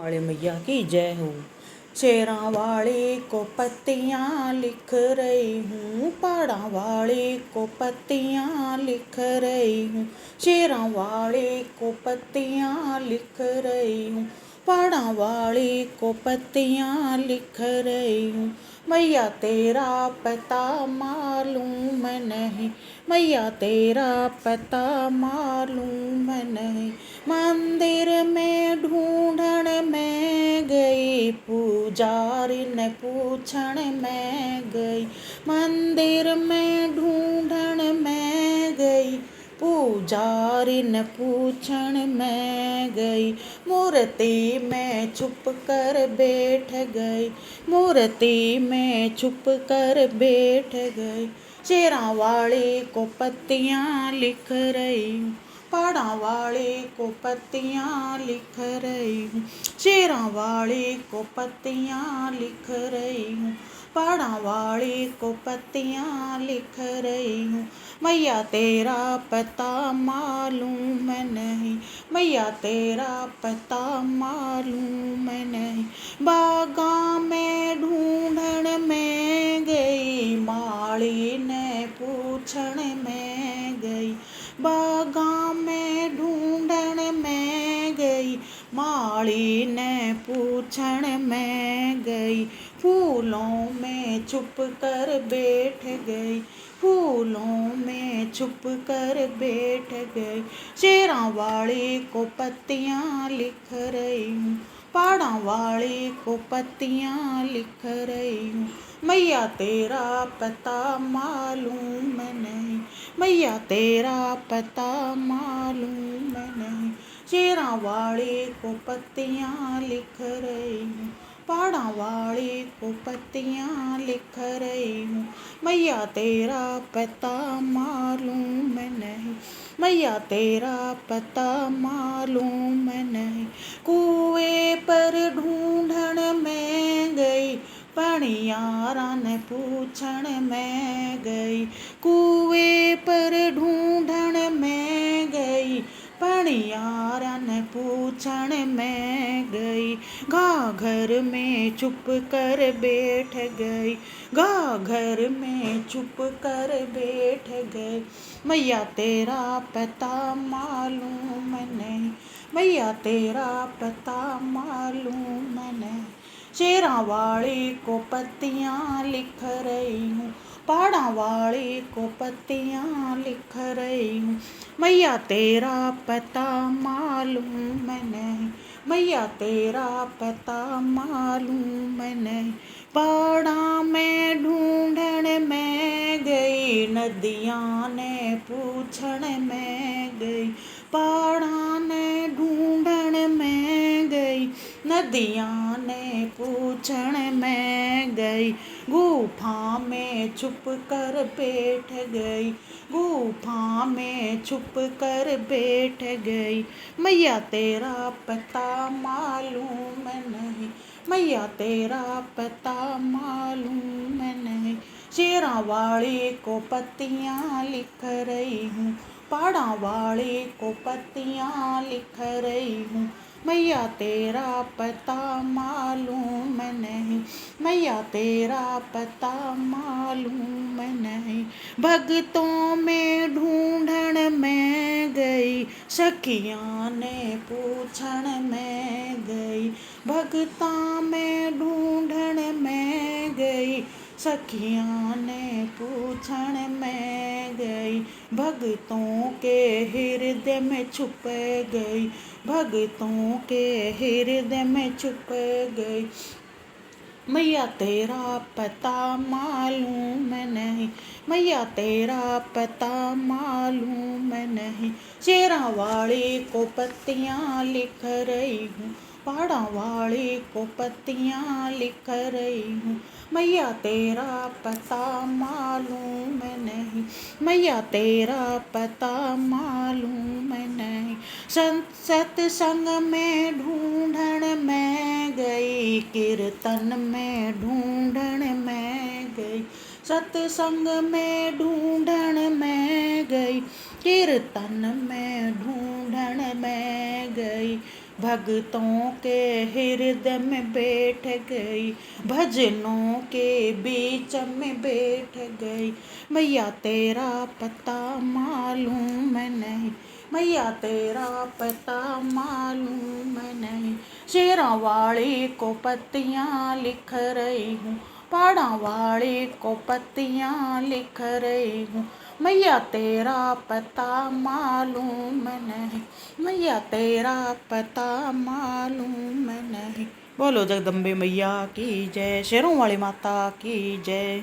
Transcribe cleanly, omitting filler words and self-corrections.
काली मैया की जय हो। शेरां वाले को पत्तियाँ लिख रही हूँ, पहाड़ां वाले को पत्तियाँ लिख रही हूँ। शेरां वाले को पत्तियाँ लिख रही हूँ, पहाड़ां वाले को पत्तियाँ लिख रही हूँ। मैया तेरा पता मालूम नहीं, मैया तेरा पता मालूम नहीं। मंदिर में ढूंढण में गई, पुजारी ने पूछण में गई। मंदिर में ढूंढण में गई, पुजारी ने पूछण में गई। मूर्ति में छुप कर बैठ गई, मूर्ति में छुप कर बैठ गई। शेरां वाली को पत्तियाँ लिख रही हूँ, पहाड़ां वाले को पत्तियाँ लिख रही हूँ। शेरां वाले को पत्तियाँ लिख रही हूँ, पहाड़ां वाले को पत्तियाँ लिख रही हूँ। मैया तेरा पता मालूम नहीं, मैया तेरा पता मालूम नहीं। बागां में ढूंढण में गई, माली ने पूछण में गई। बागां में ढूंढण में गई, माली ने पूछण में गई। फूलों में छुप कर बैठ गई, फूलों में छुप कर बैठ गई। शेरां वाली को पत्तियाँ लिख रही हूँ, पहाड़ां वाली को पत्तियाँ लिख रही हूँ। मैया तेरा पता मालूम नहीं, मैया तेरा पता मालूम नहीं। शेरां वाली को पत्तियाँ लिख रही हूँ, पहाड़ां वाली को पत्तियाँ लिख रही हूँ। मैया तेरा पता मालूम नहीं, मैया तेरा पता मालूम नहीं। कुएं पर ढूंढण में गई, पनियारा ने पूछण में गई। कुएं पर ढूंढण में गई, पनियारा ने पूछण में गई। घाघर में छुप कर बैठ गई, घाघर में छुप कर बैठ गई। मैया तेरा पता मालूम नहीं, मैया तेरा पता मालूम नहीं। शेरां वाली को पत्तियाँ लिख रही हूँ, पहाड़ां वाली को पत्तियाँ लिख रही हूँ। मैया तेरा पता मालूम नहीं, मैया तेरा पता मालूम नहीं। पहाड़ां में ढूंढण में गई, नदियाँ ने पूछण में गई। पहाड़ां ने ढूंढण में गई, नदियाँ ने पूछण में गई। गुफा में छुप कर बैठ गई, गुफा में छुप कर बैठ गई। मैया तेरा पता मालूम नहीं, मैया तेरा पता मालूम नहीं। शेरां वाली को पत्तियाँ लिख रही हूँ, पहाड़ां वाली को पत्तियाँ लिख रही हूँ। मैया तेरा पता मालूम नहीं, मैया तेरा पता मालूम नहीं। भक्तों में ढूंढण में गई, सखियाँ ने पूछण में गई। भक्तां में ढूंढण में गई, सखियाँ ने पूछण में गई। भक्तों के हृदय में छुप गई, भक्तों के हृदय में छुप गई। मैया तेरा पता मालूम नहीं, मैया तेरा पता मालूम नहीं। शेरां वाली को पत्तियाँ लिख रही हूँ, पहाड़ां वाली को पत्तियाँ लिख रही हूँ। मैया तेरा पता मालूम नहीं, मैया तेरा पता मालूम नहीं। सत्संग में ढूंढण में गई, कीर्तन में ढूंढण में गई। सत्संग में ढूंढण में गई, कीर्तन में ढूंढण में गई। भक्तों के हृदय में बैठ गई, भजनों के बीच में बैठ गई। मैया तेरा पता मालूम नहीं, मैया तेरा पता मालूम नहीं। शेरों वाली को पत्तियाँ लिख रही हूँ, पहाड़ों वाली को पत्तियाँ लिख रही हूँ। मैया तेरा पता मालूम नहीं, मैया तेरा पता मालूम नहीं। बोलो जगदम्बे मैया की जय, शेरों वाली माता की जय।